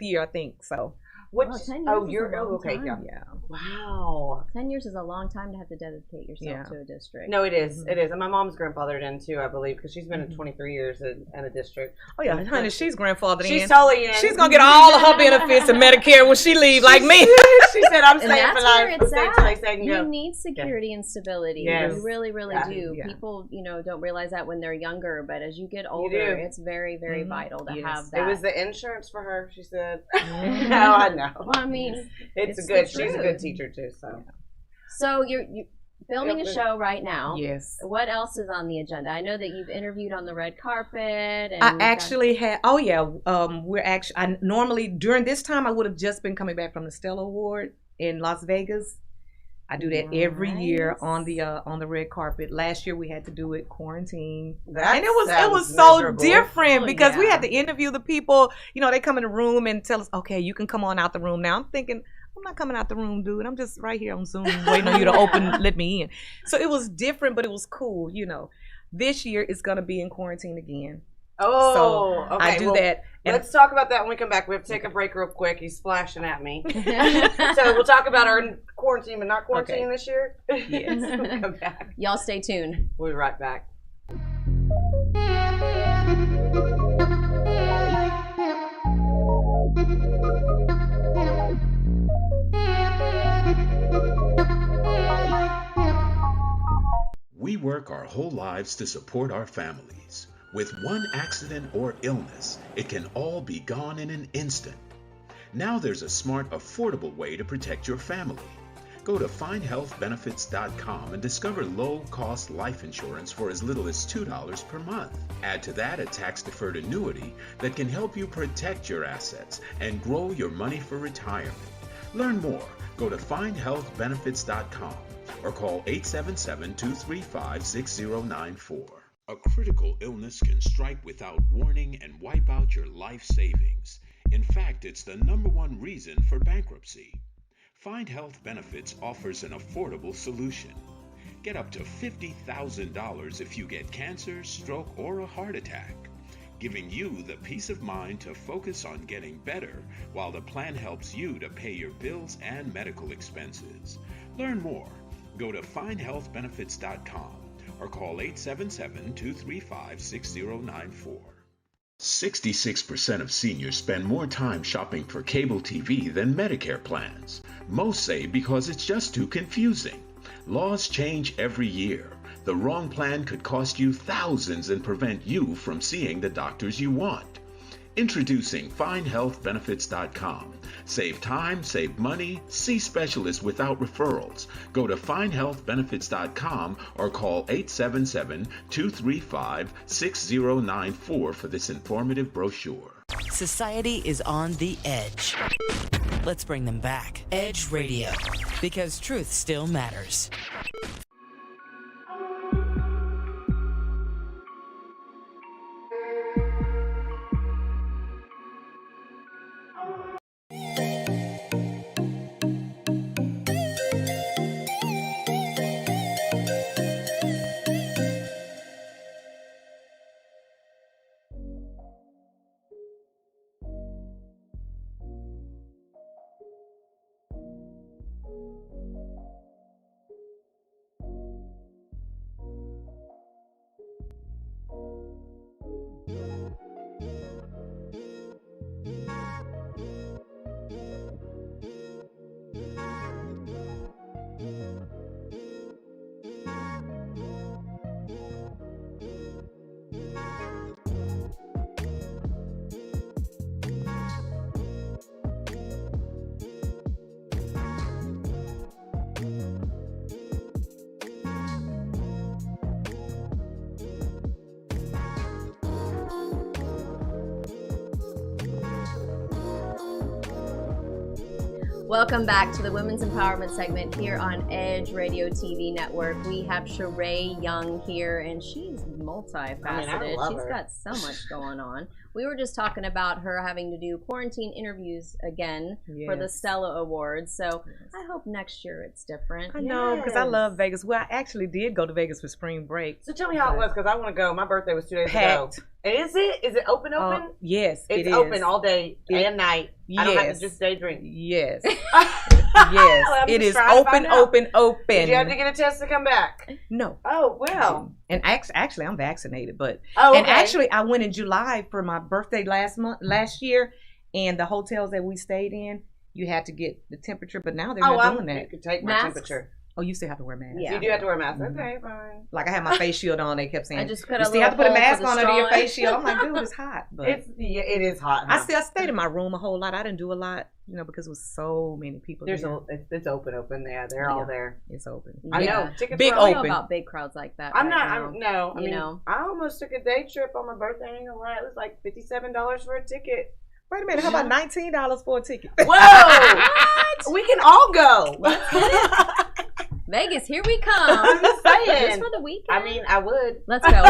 year, I think. So Which, 10 years oh, is you're a long okay. time. Yeah. Wow. 10 years is a long time to have to dedicate yourself to a district. No, it is. It is. And my mom's grandfathered in too, I believe, because she's been in 23 years in a district. Oh yeah, honey, she's grandfathered in. She's totally in. She's gonna get all of her benefits and Medicare when she leave, like me. She said, "I'm And staying that's for life." where it's I'm staying till at. they You go. need security and stability. Yes. You really, really Yeah. do. Yeah. People, don't realize that when they're younger, but as you get older, do. it's very, very vital to have that. It was the insurance for her, she said. No, I know. Well, I mean, It's the she's a truth. good teacher too, so. So you're filming a show right now. Yes. What else is on the agenda? I know that you've interviewed on the red carpet. And I actually had. Oh yeah. We're actually. I normally during this time I would have just been coming back from the Stella Award in Las Vegas. I do that every year on the red carpet. Last year we had to do it quarantine, and it was so miserable. different because we yeah. had to interview the people. They come in the room and tell us, okay, you can come on out the room now. I'm thinking, I'm not coming out the room, dude. I'm just right here on Zoom waiting on you to let me in. So it was different, but it was cool. This year it's gonna be in quarantine again. Oh, so okay. I do that. And let's talk about that when we come back. We have to take a break real quick. He's flashing at me. So we'll talk about our quarantine, but not quarantine this year. Yes. We'll come back. Y'all stay tuned. We'll be right back. We work our whole lives to support our families. With one accident or illness, it can all be gone in an instant. Now there's a smart, affordable way to protect your family. Go to findhealthbenefits.com and discover low-cost life insurance for as little as $2 per month. Add to that a tax-deferred annuity that can help you protect your assets and grow your money for retirement. Learn more. Go to findhealthbenefits.com or call 877-235-6094. A critical illness can strike without warning and wipe out your life savings. In fact, it's the #1 reason for bankruptcy. Find Health Benefits offers an affordable solution. Get up to $50,000 if you get cancer, stroke, or a heart attack, giving you the peace of mind to focus on getting better while the plan helps you to pay your bills and medical expenses. Learn more. Go to findhealthbenefits.com or call 877-235-6094. 66% of seniors spend more time shopping for cable TV than Medicare plans. Most say because it's just too confusing. Laws change every year. The wrong plan could cost you thousands and prevent you from seeing the doctors you want. Introducing FindHealthBenefits.com. Save time, save money, see specialists without referrals. Go to FindHealthBenefits.com or call 877-235-6094 for this informative brochure. Society is on the edge. Let's bring them back. Edge Radio, because truth still matters. Welcome back to the Women's Empowerment segment here on Edge Radio TV Network. We have Sheree Young here, and she's multifaceted. She's got so much going on. We were just talking about her having to do quarantine interviews again for the Stella Awards. So I hope next year it's different. I know, because I love Vegas. Well, I actually did go to Vegas for spring break. So tell me how it was, because I want to go. My birthday was 2 days ago. Is it? Is it open? Yes, it's open all day and night. I don't have to just day drink. Yes. Yes, it is open. Did you have to get a test to come back? No. Oh, well. And actually, I'm vaccinated, but okay. And actually, I went in July for my birthday last year, and the hotels that we stayed in, you had to get the temperature, but now they're not doing that. You could take my temperature. Oh, you still have to wear a mask. Yeah. You do have to wear a mask. Okay, fine. Like I had my face shield on. They kept saying, you still have to put a mask on under your face shield. I'm like, dude, it's hot. But it is hot. Huh? I stayed in my room a whole lot. I didn't do a lot, because it was so many people. It's open. Yeah, they're all there. It's open. I know. Big open. I don't know about big crowds like that. I'm not. I mean, I almost took a day trip on my birthday. I ain't gonna lie. It was like $57 for a ticket. Wait a minute. How about $19 for a ticket? Whoa! What? We can all go. Vegas, here we come. I'm just saying. Just for the weekend. I mean, I would. Let's go.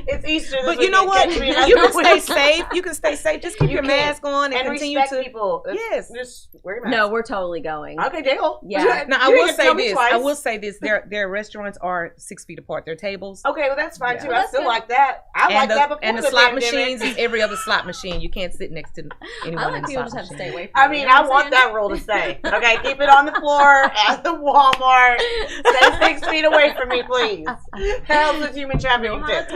It's Easter. But you know what? You can stay safe. You can stay safe. Just keep your mask on and continue respect people. Yes. Just wear your mask. No, we're totally going. Okay, deal. Yeah. Now I will say this. Their restaurants are 6 feet apart. Their tables. Okay, well that's fine too. I still like that. I like that before. And the slot machines is every other slot machine. You can't sit next to anyone. I like people just have to stay away from. I mean, I want that rule to stay. Okay, keep it on the floor at the Walmart. Stay 6 feet away from me, please. Hell's with human trafficking tip.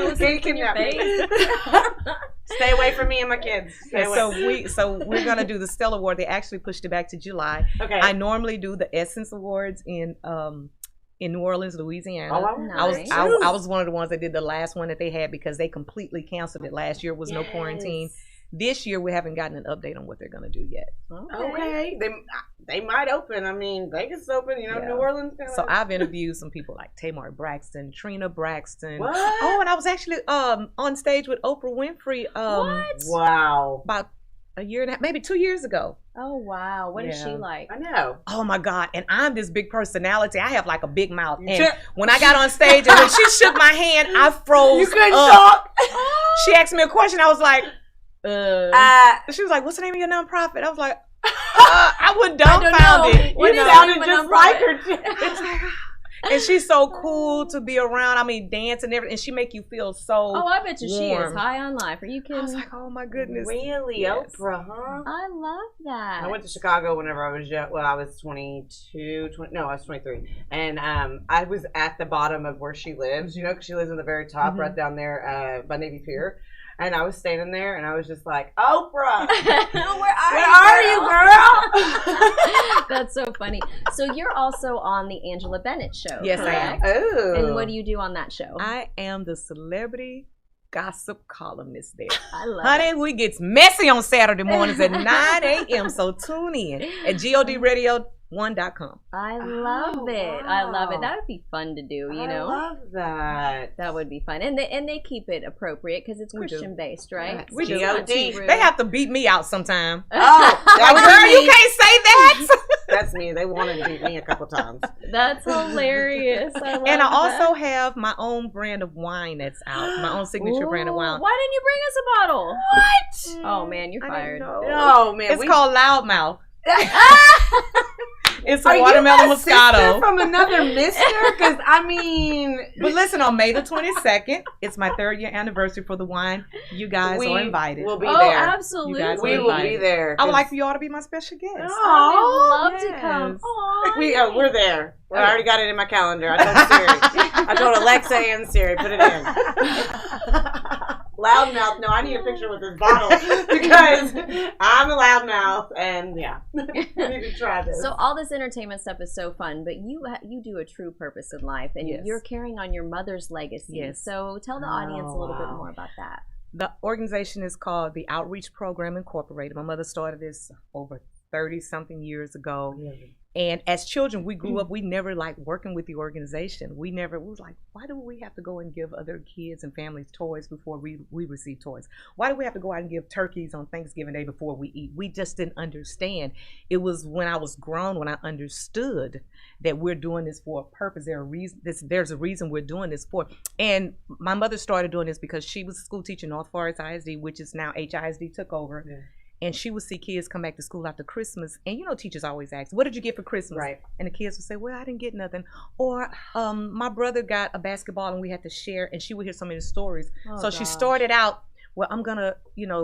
Stay away from me and my kids. So we're gonna do the Stella Award. They actually pushed it back to July. Okay. I normally do the Essence Awards in New Orleans, Louisiana. Oh, nice. I was one of the ones that did the last one that they had because they completely canceled it last year. Was no quarantine. This year we haven't gotten an update on what they're gonna do yet. Okay. They might open. I mean, Vegas is open. New Orleans. So I've interviewed some people like Tamar Braxton, Trina Braxton. What? Oh, and I was actually on stage with Oprah Winfrey. What? Wow. About a year and a half, maybe 2 years ago. Oh wow. What is she like? I know. Oh my God. And I'm this big personality. I have like a big mouth. And when I got on stage and when she shook my hand, I froze. You couldn't talk. She asked me a question. I was like, she was like, "What's the name of your nonprofit?" I was like, I was dumbfounded. You sounded just like her. And she's so cool to be around. I mean, dance and everything. And she make you feel so I bet you warm. she is high on life. Are you kidding? I was like, oh my goodness. Really? Yes. Oprah, huh? I love that. I went to Chicago whenever I was young. Well, I was 22. I was 23. And I was at the bottom of where she lives, because she lives in the very top, right down there by Navy Pier. And I was standing there, and I was just like, Oprah, where are you, girl? That's so funny. So you're also on the Angela Bennett show. Yes, correct? I am. Oh. And what do you do on that show? I am the celebrity gossip columnist there. I love it. We gets messy on Saturday mornings at 9 a.m. So tune in at GODRadio1.com. I love it. I love it. That would be fun to do, I love that. That would be fun. And they keep it appropriate because it's Christian based, right? We do. They have to beat me out sometime. Oh, girl, you can't say that. That's me. They wanted to beat me a couple times. That's hilarious. I also have my own brand of wine that's out. My own signature brand of wine. Why didn't you bring us a bottle? What? Oh man, you're fired. Oh man, it's called Loudmouth. It's a Are watermelon you Moscato from another mister? Because I mean, but listen, on May the 22nd, it's my 3rd year anniversary for the wine. You guys are invited. We'll be there. Absolutely. We will be there. I would like for you all to be my special guest. I would love to come. We're there. I already got it in my calendar. I told Siri. I told Alexa and Siri, put it in. Loudmouth. No, I need a picture with this bottle because I'm a loudmouth, and I need to try this. So all this entertainment stuff is so fun, but you do a true purpose in life, and you're carrying on your mother's legacy. Yes. So tell the audience a little bit more about that. The organization is called the Outreach Program Incorporated. My mother started this over 30-something years ago. And as children, we grew up, we never liked working with the organization. We was like, why do we have to go and give other kids and families toys before we receive toys? Why do we have to go out and give turkeys on Thanksgiving Day before we eat? We just didn't understand. It was when I was grown, when I understood that we're doing this for a purpose. There's a reason we're doing this for. And my mother started doing this because she was a school teacher in North Forest ISD, which is now HISD took over. Yeah. And she would see kids come back to school after Christmas. And teachers always ask, what did you get for Christmas? Right. And the kids would say, well, I didn't get nothing. Or my brother got a basketball and we had to share. And she would hear some of the stories. She started out well, I'm gonna,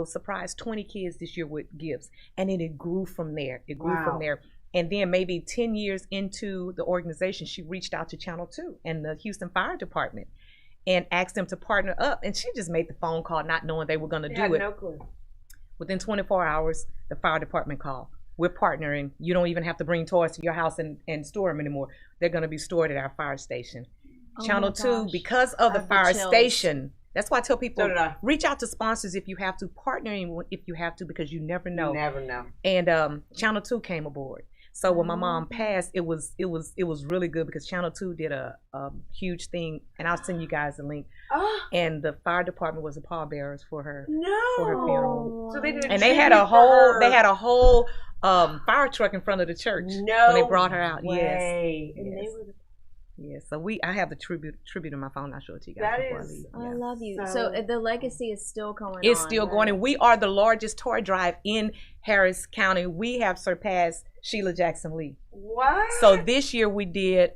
surprise 20 kids this year with gifts. And then it grew from there. And then maybe 10 years into the organization, she reached out to Channel 2 and the Houston Fire Department and asked them to partner up. And she just made the phone call not knowing they were gonna do it. No clue. Within 24 hours, the fire department called. We're partnering. You don't even have to bring toys to your house and store them anymore. They're gonna be stored at our fire station. Channel 2, because of the fire station. That's why I tell people, reach out to sponsors if you have to, partnering if you have to, because you never know. You never know. And Channel 2 came aboard. So when my mom passed, it was really good because Channel 2 did a huge thing, and I'll send you guys a link. And the fire department was the pallbearers for her for her funeral. So they did, and they had a whole fire truck in front of the church when they brought her out. Way. Yes. So I have the tribute on my phone. I'll show it to you guys. That is, I love you. So the legacy is still going on. It's still going, and we are the largest toy drive in Harris County. We have surpassed Sheila Jackson Lee. What? So this year we did,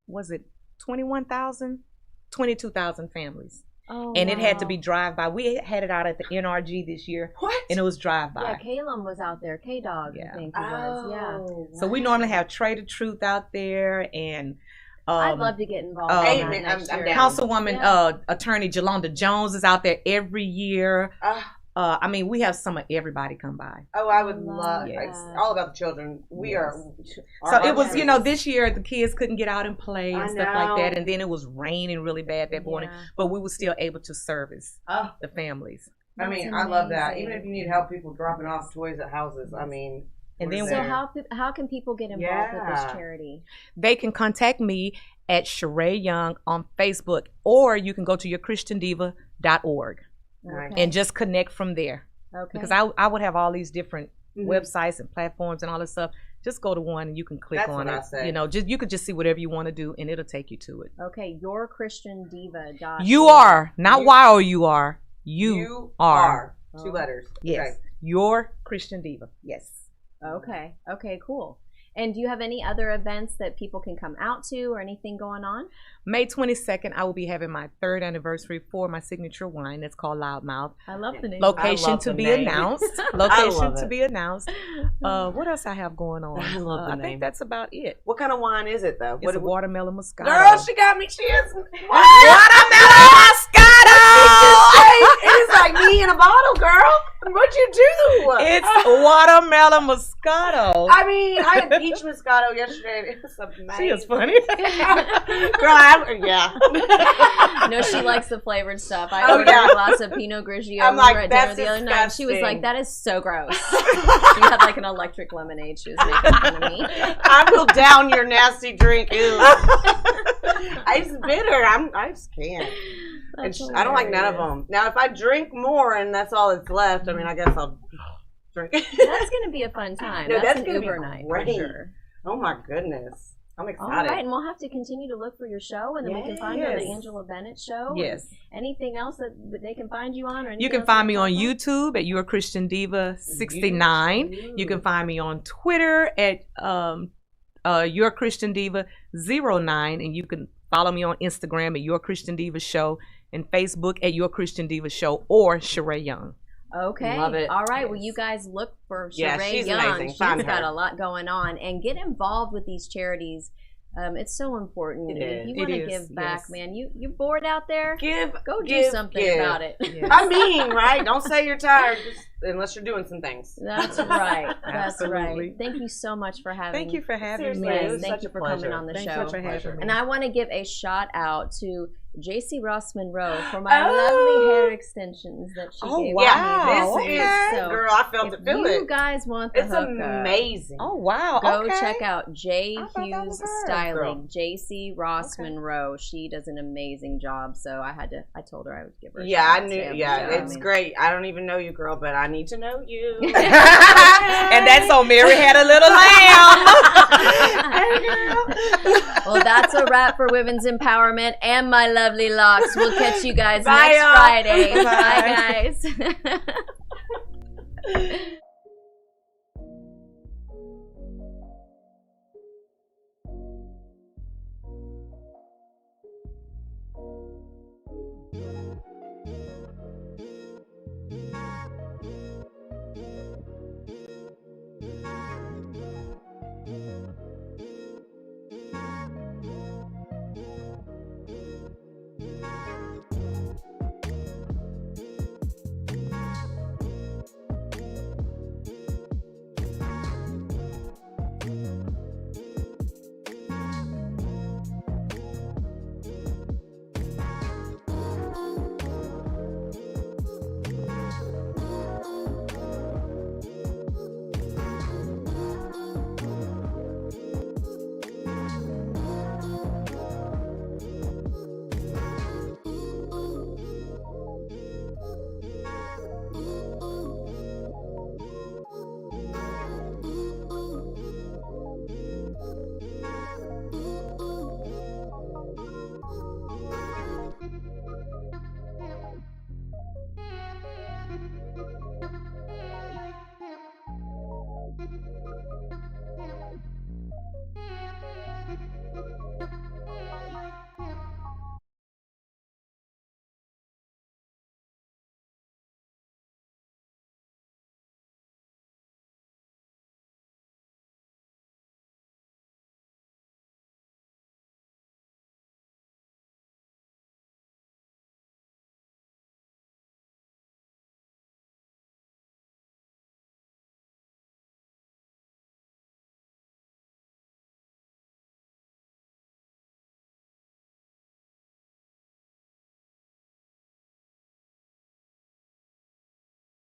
was it 22,000 families. Oh, and it had to be drive-by. We had it out at the NRG this year. What? And it was drive-by. Yeah, Calum was out there. K-Dog, I think he was. Yeah. So we normally have Trade of Truth out there, and I'd love to get involved. I'm down. Councilwoman Attorney Jalonda Jones is out there every year. I mean, we have some of everybody come by. Oh, I would love it. It's all about the children. We are. So it was, this year the kids couldn't get out and play and stuff like that. And then it was raining really bad that morning. But we were still able to service the families. I mean, I love that. Even if you need help people dropping off toys at houses, I mean. And then how can people get involved with this charity? They can contact me at Sheree Young on Facebook, or you can go to yourchristiandiva.org. Okay. And just connect from there. Okay. Because I would have all these different websites and platforms and all this stuff. Just go to one and you can click on it. You could just see whatever you want to do and it'll take you to it. Okay, yourchristiandiva.org. You are, not while you are. You are. 2 letters. Yes. Okay. Your Christian Diva. Yes. Okay. Okay, cool. And do you have any other events that people can come out to or anything going on? May 22nd, I will be having my 3rd anniversary for my signature wine. It's called Loudmouth. I love the name. Location to be announced. Location to be announced. What else I have going on? I love the name. I think that's about it. What kind of wine is it, though? It's a watermelon Moscato. Girl, she got me. She is. Watermelon Moscato! It's like me in a bottle, girl. What'd you do? It's watermelon Moscato. I mean, I had peach Moscato yesterday. It was amazing. She is funny. Girl, No, she likes the flavored stuff. I ordered a glass of Pinot Grigio at dinner the other night. She was like, that is so gross. She had like an electric lemonade. She was making fun of me. I will down your nasty drink. Ew. It's bitter. I just can't. I don't like none of them. Now, if I drink more and that's all that's left, I mean, I guess I'll drink. That's going to be a fun time. No, that's an going to be great. For sure. Oh my goodness. I'm excited. All right, and we'll have to continue to look for your show, and then we can find you on the Angela Bennett show. Yes. Anything else that they can find you on? Or you can find me on YouTube at Your Christian Diva 69. You can find me on Twitter at Your Christian Diva 09, and you can follow me on Instagram at Your Christian Diva Show, and Facebook at Your Christian Diva Show or Sheree Young. Okay. Love it. All right. Well, you guys look for Sheree Young. Amazing. She's got a lot going on, and get involved with these charities. It's so important. If you want to give back, man, you're bored out there. Go do something about it. Yes. I mean, right? Don't say you're tired, unless you're doing some things. That's right. That's right. Thank you so much for having. Thank you for having me. Yes, thank you for coming on the show. For having me. And I want to give a shout out to JC Ross Monroe for my lovely hair extensions that she gave me. Yeah, this is, girl, I felt it. You guys want the hookup. It's amazing. Oh, wow. Go check out J. Hughes Styling, JC Ross Monroe. She does an amazing job, so I told her I would give her a shout out. It's great. I don't even know you, girl, but I need to know you. And that's on Mary Had a Little Lamb. Well, that's a wrap for Women's Empowerment and my lovely locks. We'll catch you guys next Friday. Bye, guys.